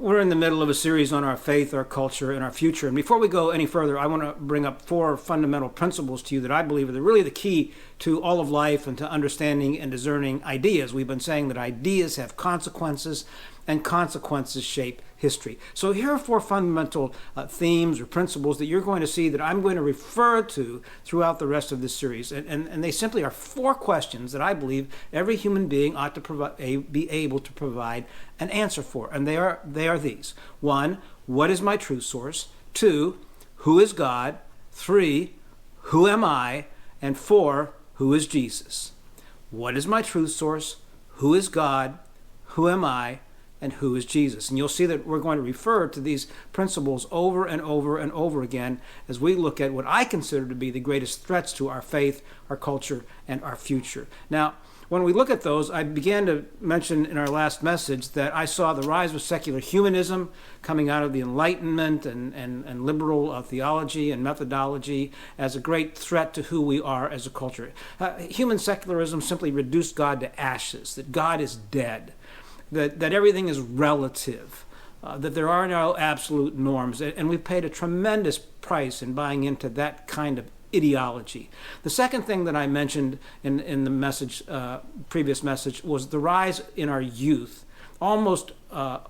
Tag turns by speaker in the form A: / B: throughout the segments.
A: We're in the middle of a series on our faith, our culture, and our future. And before we go any further, I want to bring up 4 fundamental principles to you that I believe are really the key to all of life and to understanding and discerning ideas. We've been saying that ideas have consequences, and consequences shape history. So here are 4 fundamental themes or principles that you're going to see that I'm going to refer to throughout the rest of this series. And they simply are 4 questions that I believe every human being ought to be able to provide an answer for. And they are these. 1, what is my true source? 2, who is God? 3, who am I? And 4, who is Jesus? What is my true source? Who is God? Who am I? And who is Jesus? And you'll see that we're going to refer to these principles over and over and over again as we look at what I consider to be the greatest threats to our faith, our culture, and our future. Now, when we look at those, I began to mention in our last message that I saw the rise of secular humanism coming out of the Enlightenment and liberal theology and methodology as a great threat to who we are as a culture. Human secularism simply reduced God to ashes, that God is dead, that everything is relative, that there are no absolute norms. And we've paid a tremendous price in buying into that kind of ideology. The second thing that I mentioned in the message, previous message, was the rise in our youth, almost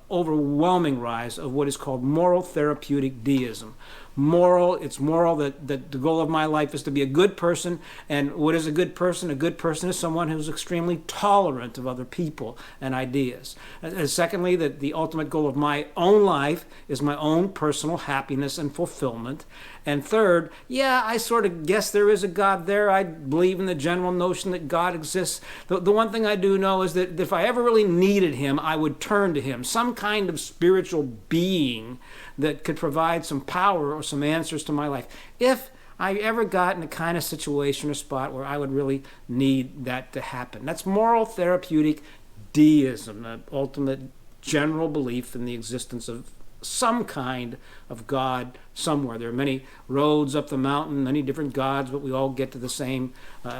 A: overwhelming rise of what is called moral therapeutic deism. It's moral that the goal of my life is to be a good person. And what is a good person? A good person is someone who's extremely tolerant of other people and ideas. And secondly, that the ultimate goal of my own life is my own personal happiness and fulfillment. And third, I sort of guess there is a God there. I believe in the general notion that God exists. The one thing I do know is that if I ever really needed him, I would turn to him, some kind of spiritual being that could provide some power or some answers to my life. If I ever got in a kind of situation or spot where I would really need that to happen. That's moral therapeutic deism, the ultimate general belief in the existence of some kind of God somewhere. There are many roads up the mountain, many different gods, but we all get to the same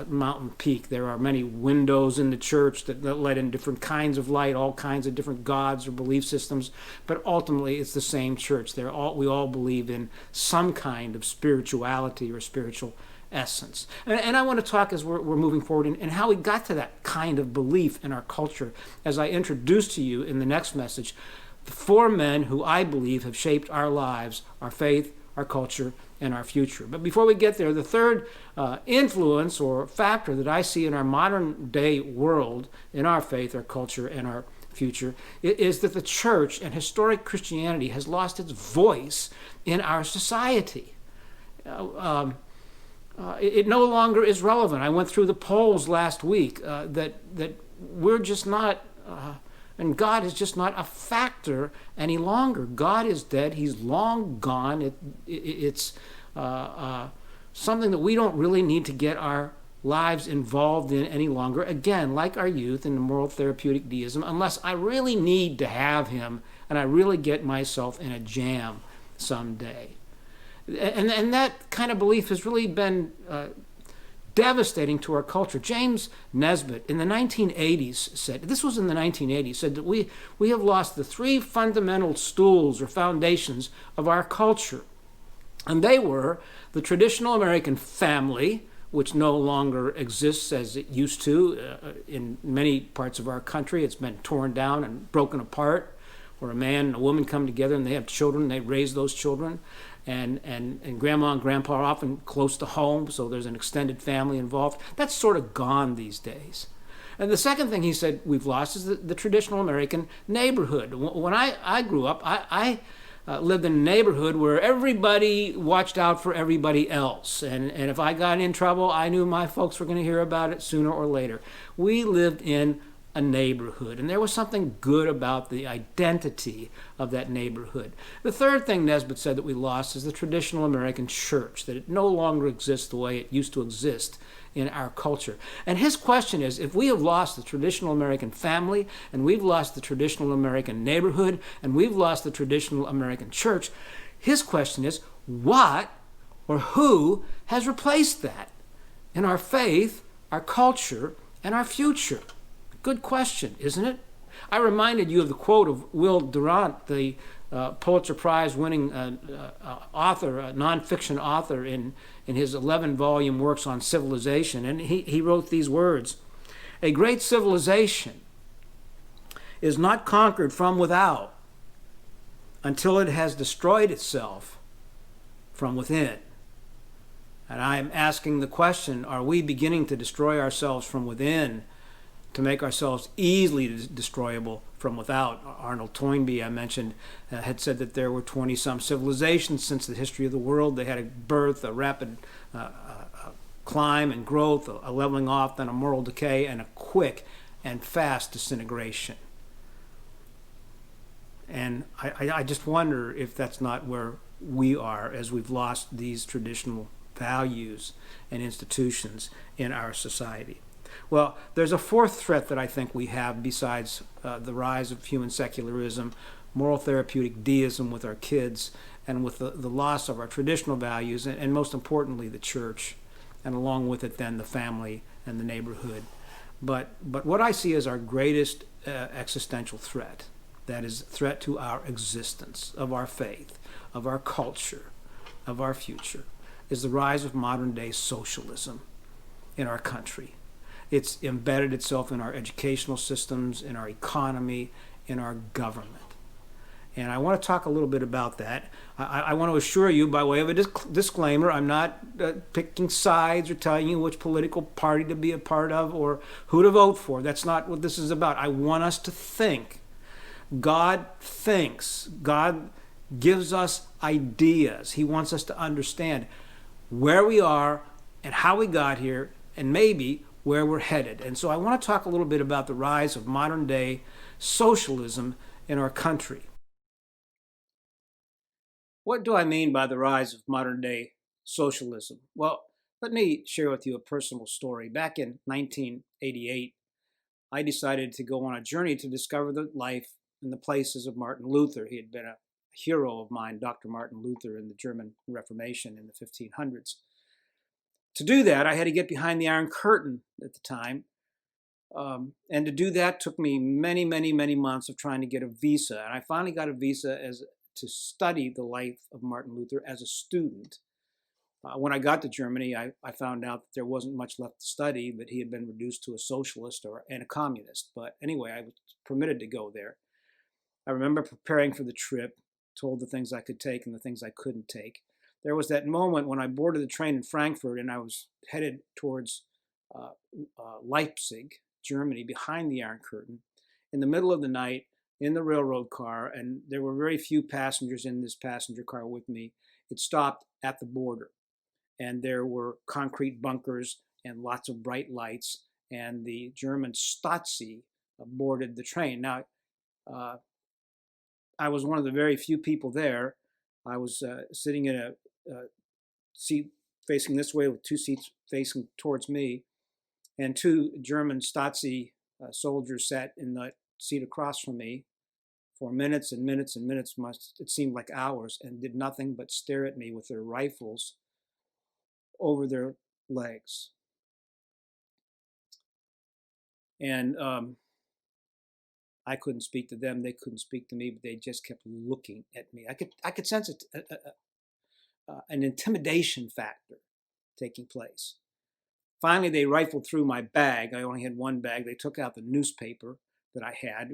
A: mountain peak. There are many windows in the church that let in different kinds of light, all kinds of different gods or belief systems, but ultimately it's the same church. We all believe in some kind of spirituality or spiritual essence. And I want to talk as we're moving forward and how we got to that kind of belief in our culture, as I introduce to you in the next message the 4 men who I believe have shaped our lives, our faith, our culture, and our future. But before we get there, the third influence or factor that I see in our modern day world, in our faith, our culture, and our future, is that the church and historic Christianity has lost its voice in our society. It no longer is relevant. I went through the polls last week that we're just not... And God is just not a factor any longer. God is dead. He's long gone. It's something that we don't really need to get our lives involved in any longer. Again, like our youth in the moral therapeutic deism, unless I really need to have him and I really get myself in a jam someday. And that kind of belief has really been devastating to our culture. James Nesbitt in the 1980s said, this was in the 1980s, said that we have lost the 3 fundamental stools or foundations of our culture. And they were the traditional American family, which no longer exists as it used to in many parts of our country. It's been torn down and broken apart, where a man and a woman come together and they have children, they raise those children. And grandma and grandpa are often close to home, so there's an extended family involved. That's sort of gone these days. And the second thing he said we've lost is the traditional American neighborhood. When I grew up, I lived in a neighborhood where everybody watched out for everybody else. And if I got in trouble, I knew my folks were going to hear about it sooner or later. We lived in a neighborhood, and there was something good about the identity of that neighborhood. The third thing Nesbitt said that we lost is the traditional American church, that it no longer exists the way it used to exist in our culture. And his question is, if we have lost the traditional American family, and we've lost the traditional American neighborhood, and we've lost the traditional American church, his question is, what or who has replaced that in our faith, our culture, and our future? Good question, isn't it? I reminded you of the quote of Will Durant, the Pulitzer Prize winning author, nonfiction author, in his 11-volume works on civilization. And he wrote these words: "A great civilization is not conquered from without until it has destroyed itself from within." And I am asking the question, are we beginning to destroy ourselves from within to make ourselves easily destroyable from without? Arnold Toynbee, I mentioned, had said that there were 20-some civilizations since the history of the world. They had a birth, a rapid climb and growth, a leveling off, then a moral decay, and a quick and fast disintegration. And I just wonder if that's not where we are, as we've lost these traditional values and institutions in our society. Well, there's a fourth threat that I think we have besides the rise of human secularism, moral therapeutic deism with our kids, and with the loss of our traditional values, and most importantly, the church, and along with it then the family and the neighborhood. But what I see as our greatest existential threat, that is a threat to our existence, of our faith, of our culture, of our future, is the rise of modern-day socialism in our country. It's embedded itself in our educational systems, in our economy, in our government. And I want to talk a little bit about that. I want to assure you, by way of a disclaimer, I'm not picking sides or telling you which political party to be a part of or who to vote for. That's not what this is about. I want us to think. God thinks. God gives us ideas. He wants us to understand where we are and how we got here, and maybe where we're headed. And so I want to talk a little bit about the rise of modern day socialism in our country. What do I mean by the rise of modern day socialism? Well, let me share with you a personal story. Back in 1988, I decided to go on a journey to discover the life and the places of Martin Luther. He had been a hero of mine, Dr. Martin Luther, in the German Reformation in the 1500s. To do that, I had to get behind the Iron Curtain at the time. And to do that took me many, many, many months of trying to get a visa. And I finally got a visa to study the life of Martin Luther as a student. When I got to Germany, I found out that there wasn't much left to study, that he had been reduced to a socialist and a communist. But anyway, I was permitted to go there. I remember preparing for the trip, told the things I could take and the things I couldn't take. There was that moment when I boarded the train in Frankfurt and I was headed towards Leipzig, Germany, behind the Iron Curtain, in the middle of the night, in the railroad car, and there were very few passengers in this passenger car with me. It stopped at the border, and there were concrete bunkers and lots of bright lights, and the German Stasi boarded the train. Now, I was one of the very few people there. I was sitting in a seat facing this way with two seats facing towards me, and two German Stasi soldiers sat in the seat across from me for minutes and minutes and minutes, it seemed like hours, and did nothing but stare at me with their rifles over their legs. And I couldn't speak to them, they couldn't speak to me, but they just kept looking at me. I could sense an intimidation factor taking place. Finally, they rifled through my bag. I only had one bag. They took out the newspaper that I had.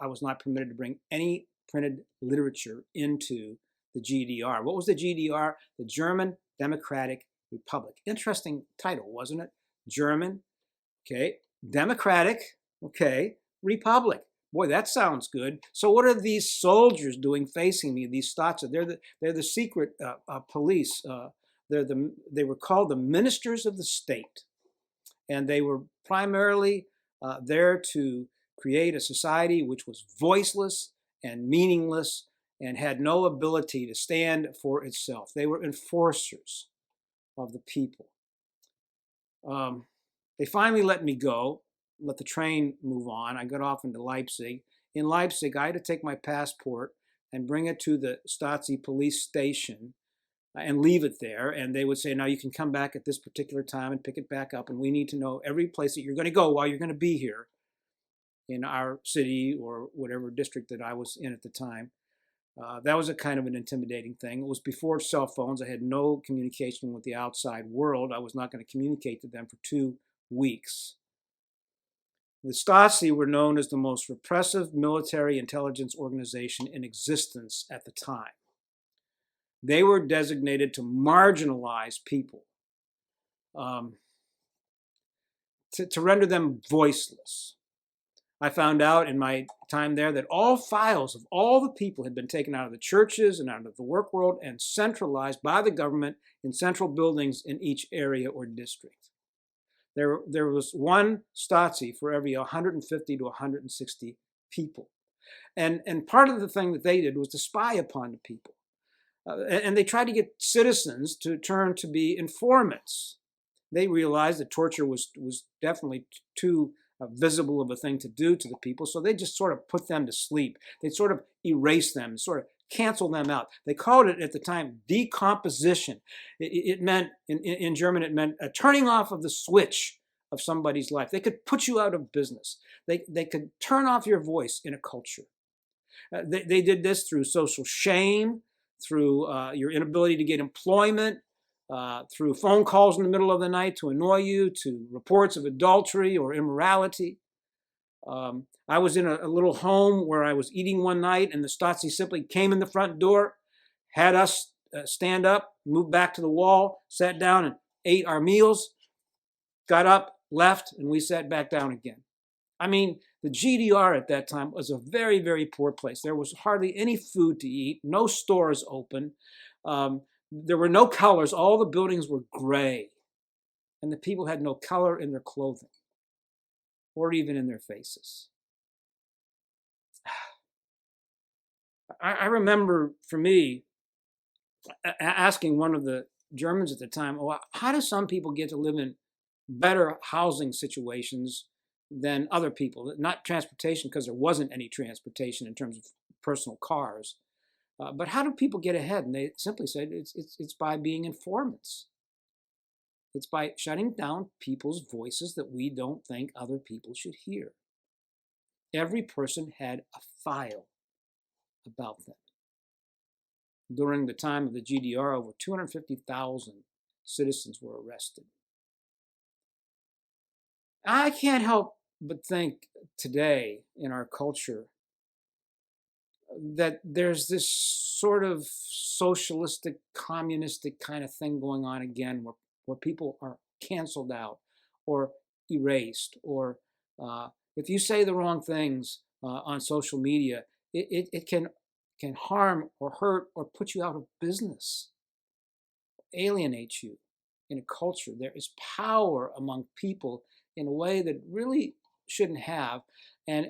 A: I was not permitted to bring any printed literature into the GDR. What was the GDR? The German Democratic Republic. Interesting title, wasn't it? German, okay, Democratic, okay, Republic. Boy, that sounds good. So what are these soldiers doing facing me, these Stasi? They're the secret police. They were called the ministers of the state. And they were primarily there to create a society which was voiceless and meaningless and had no ability to stand for itself. They were enforcers of the people. They finally let me go, let the train move on. I got off into Leipzig. In Leipzig, I had to take my passport and bring it to the Stasi police station and leave it there. And they would say, now you can come back at this particular time and pick it back up. And we need to know every place that you're going to go while you're going to be here. in our city or whatever district that I was in at the time. That was a kind of an intimidating thing. It was before cell phones. I had no communication with the outside world. I was not going to communicate to them for 2 weeks. The Stasi were known as the most repressive military intelligence organization in existence at the time. They were designated to marginalize people, to render them voiceless. I found out in my time there that all files of all the people had been taken out of the churches and out of the work world and centralized by the government in central buildings in each area or district. There was one Stasi for every 150 to 160 people. And part of the thing that they did was to spy upon the people. And they tried to get citizens to turn to be informants. They realized that torture was definitely too visible of a thing to do to the people, so they just sort of put them to sleep. They sort of erase them, sort of cancel them out. They called it at the time decomposition. It meant, in German, it meant a turning off of the switch of somebody's life. They could put you out of business. They could turn off your voice in a culture. They did this through social shame, through your inability to get employment, through phone calls in the middle of the night to annoy you, to reports of adultery or immorality. I was in a little home where I was eating one night, and the Stasi simply came in the front door, had us stand up, moved back to the wall, sat down and ate our meals, got up, left, and we sat back down again. I mean, the GDR at that time was a very, very poor place. There was hardly any food to eat, no stores open. There were no colors. All the buildings were gray. And the people had no color in their clothing or even in their faces. I remember, for me, asking one of the Germans at the time, well, how do some people get to live in better housing situations than other people? Not transportation, because there wasn't any transportation in terms of personal cars. But how do people get ahead? And they simply said it's by being informants. It's by shutting down people's voices that we don't think other people should hear. Every person had a file about them. During the time of the GDR, over 250,000 citizens were arrested. I can't help but think today in our culture that there's this sort of socialistic, communistic kind of thing going on again, where people are canceled out or erased, or if you say the wrong things on social media, it can harm or hurt or put you out of business, alienate you in a culture. There is power among people in a way that really shouldn't have, and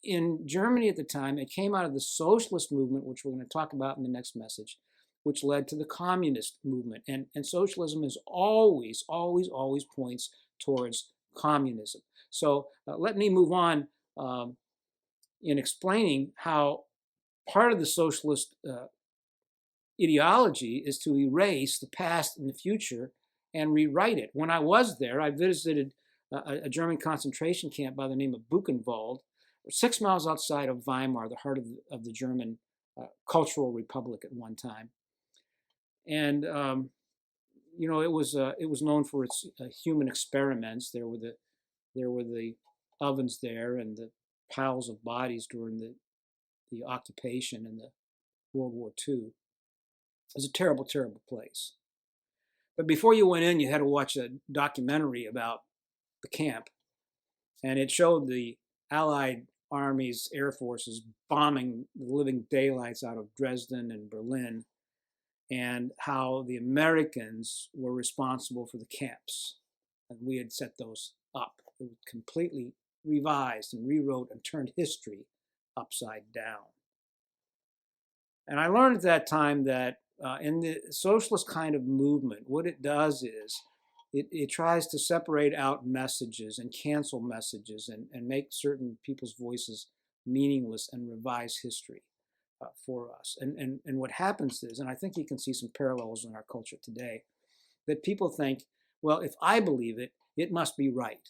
A: in Germany at the time, it came out of the socialist movement, which we're going to talk about in the next message, which led to the communist movement. And socialism is always, always, always points towards communism. So let me move on in explaining how part of the socialist ideology is to erase the past and the future and rewrite it. When I was there, I visited a German concentration camp by the name of Buchenwald, 6 miles outside of Weimar, the heart of the German cultural republic at one time. And it was known for its human experiments. There were the ovens there and the piles of bodies during the occupation and the World War II. It was a terrible, terrible place. But before you went in, you had to watch a documentary about the camp, and it showed the Allied armies, air forces bombing the living daylights out of Dresden and Berlin, and how the Americans were responsible for the camps. And we had set those up. It was completely revised and rewrote and turned history upside down. And I learned at that time that in the socialist kind of movement, what it does is it tries to separate out messages and cancel messages and make certain people's voices meaningless and revise history for us. And what happens is, and I think you can see some parallels in our culture today, that people think, well, if I believe it, it must be right.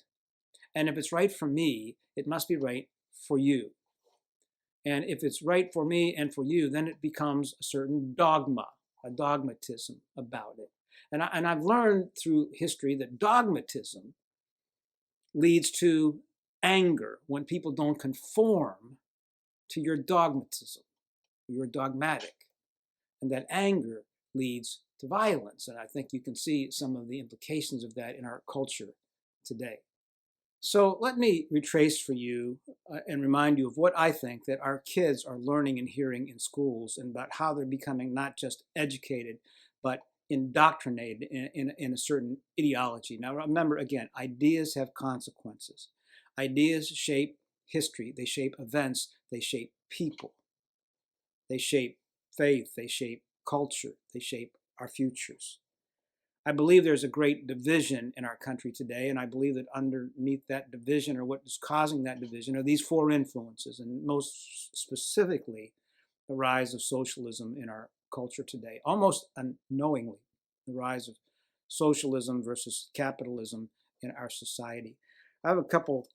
A: And if it's right for me, it must be right for you. And if it's right for me and for you, then it becomes a certain dogma, a dogmatism about it. And I've learned through history that dogmatism leads to anger when people don't conform to your dogmatism. You're dogmatic. And that anger leads to violence. And I think you can see some of the implications of that in our culture today. So let me retrace for you and remind you of what I think that our kids are learning and hearing in schools, and about how they're becoming not just educated, but indoctrinated in a certain ideology. Now remember, again, ideas have consequences. Ideas shape history, they shape events, they shape people. They shape faith, they shape culture, they shape our futures. I believe there's a great division in our country today, and I believe that underneath that division, or what is causing that division, are these four influences, and most specifically, the rise of socialism in our culture today. Almost unknowingly, the rise of socialism versus capitalism in our society. I have a couple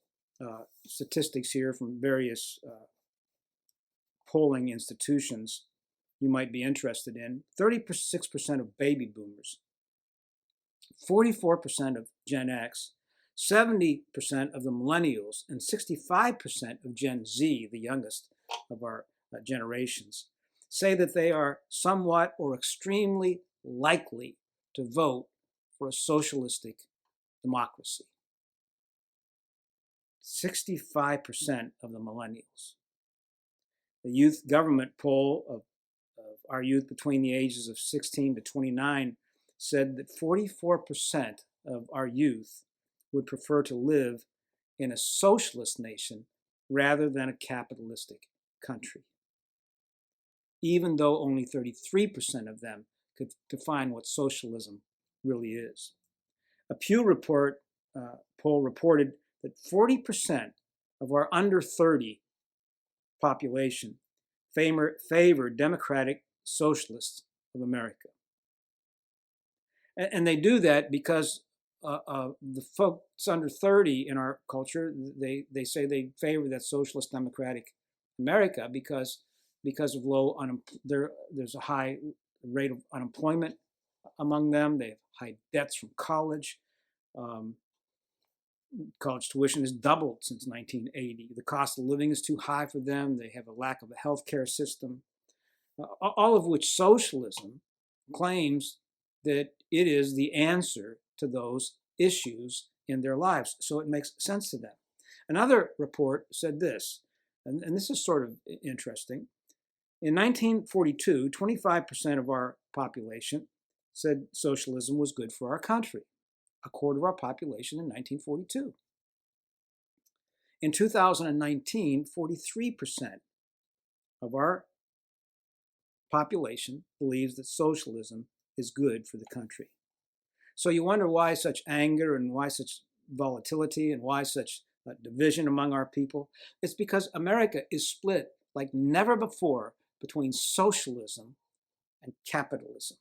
A: statistics here from various polling institutions you might be interested in. 36% of baby boomers, 44% of Gen X, 70% of the millennials, and 65% of Gen Z, the youngest of our generations, say that they are somewhat or extremely likely to vote for a socialistic democracy. 65% of the millennials. The youth government poll of our youth between the ages of 16 to 29 said that 44% of our youth would prefer to live in a socialist nation rather than a capitalistic country, even though only 33% of them could define what socialism really is. A Pew poll reported that 40% of our under 30 population favor democratic socialists of America. And they do that because the folks under 30 in our culture, they say they favor that socialist democratic America because of low there's a high rate of unemployment among them. They have high debts from college. College tuition has doubled since 1980. The cost of living is too high for them. They have a lack of a health care system, all of which socialism claims that it is the answer to those issues in their lives. So it makes sense to them. Another report said this, and this is sort of interesting. In 1942, 25% of our population said socialism was good for our country. A quarter of our population in 1942. In 2019, 43% of our population believes that socialism is good for the country. So you wonder why such anger and why such volatility and why such division among our people. It's because America is split like never before between socialism and capitalism.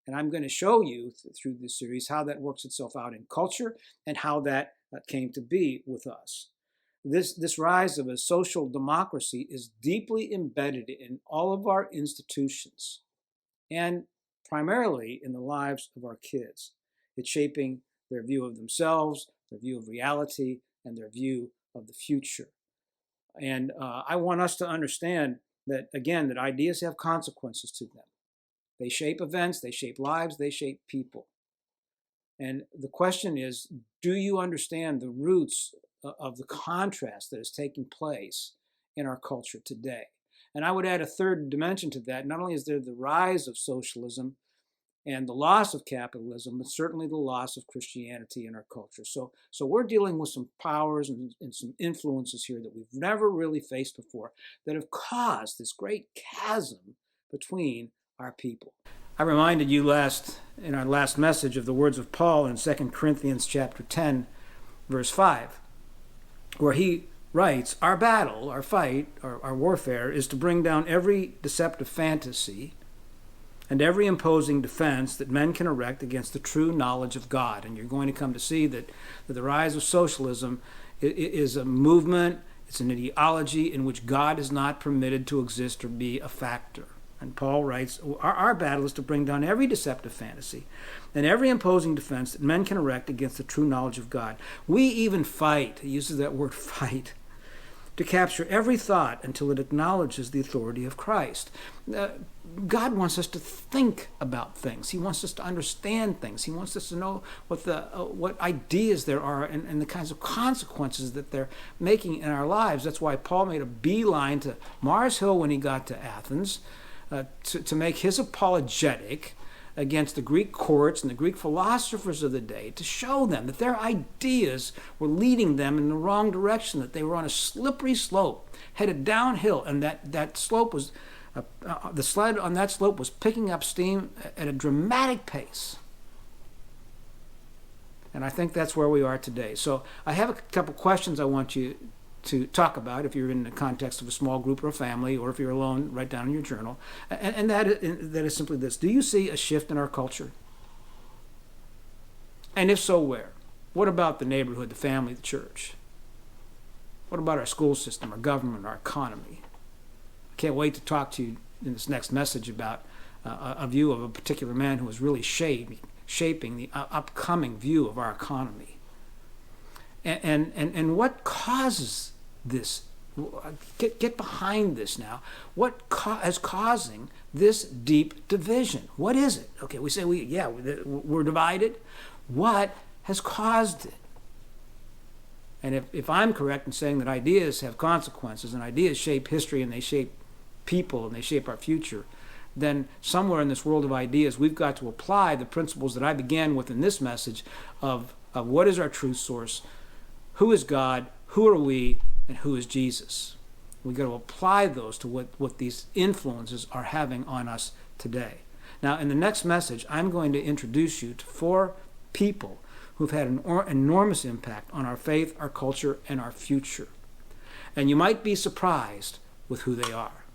A: And I'm going to show you through this series how that works itself out in culture and how that came to be with us. This rise of a social democracy is deeply embedded in all of our institutions and primarily in the lives of our kids. It's shaping their view of themselves, their view of reality, and their view of the future. And I want us to understand that, again, that ideas have consequences to them. They shape events, they shape lives, they shape people. And the question is, do you understand the roots of the contrast that is taking place in our culture today? And I would add a third dimension to that. Not only is there the rise of socialism and the loss of capitalism, but certainly the loss of Christianity in our culture. So we're dealing with some powers and some influences here that we've never really faced before that have caused this great chasm between our people. I reminded you in our last message of the words of Paul in 2 Corinthians chapter 10, verse 5, where he writes, our battle, our fight, our warfare is to bring down every deceptive fantasy and every imposing defense that men can erect against the true knowledge of God. And you're going to come to see that the rise of socialism is a movement, it's an ideology in which God is not permitted to exist or be a factor. And Paul writes, our battle is to bring down every deceptive fantasy and every imposing defense that men can erect against the true knowledge of God. We even fight, he uses that word fight, to capture every thought until it acknowledges the authority of Christ. God wants us to think about things. He wants us to understand things. He wants us to know what ideas there are and the kinds of consequences that they're making in our lives. That's why Paul made a beeline to Mars Hill when he got to Athens to make his apologetic against the Greek courts and the Greek philosophers of the day, to show them that their ideas were leading them in the wrong direction, that they were on a slippery slope, headed downhill, and that slope was, the sled on that slope was picking up steam at a dramatic pace. And I think that's where we are today. So I have a couple questions I want you to talk about if you're in the context of a small group or a family, or if you're alone, write down in your journal. And that is simply this. Do you see a shift in our culture? And if so, where? What about the neighborhood, the family, the church? What about our school system, our government, our economy? I can't wait to talk to you in this next message about a view of a particular man who is really shaping the upcoming view of our economy. And what causes this? Get behind this now. What is causing this deep division? What is it? Okay, we say we're divided. What has caused it? And if I'm correct in saying that ideas have consequences and ideas shape history and they shape people and they shape our future, then somewhere in this world of ideas we've got to apply the principles that I began with in this message of what is our truth source, who is God, who are we, and who is Jesus. We've got to apply those to what these influences are having on us today. Now, in the next message, I'm going to introduce you to 4 people who've had an enormous impact on our faith, our culture, and our future. And you might be surprised with who they are.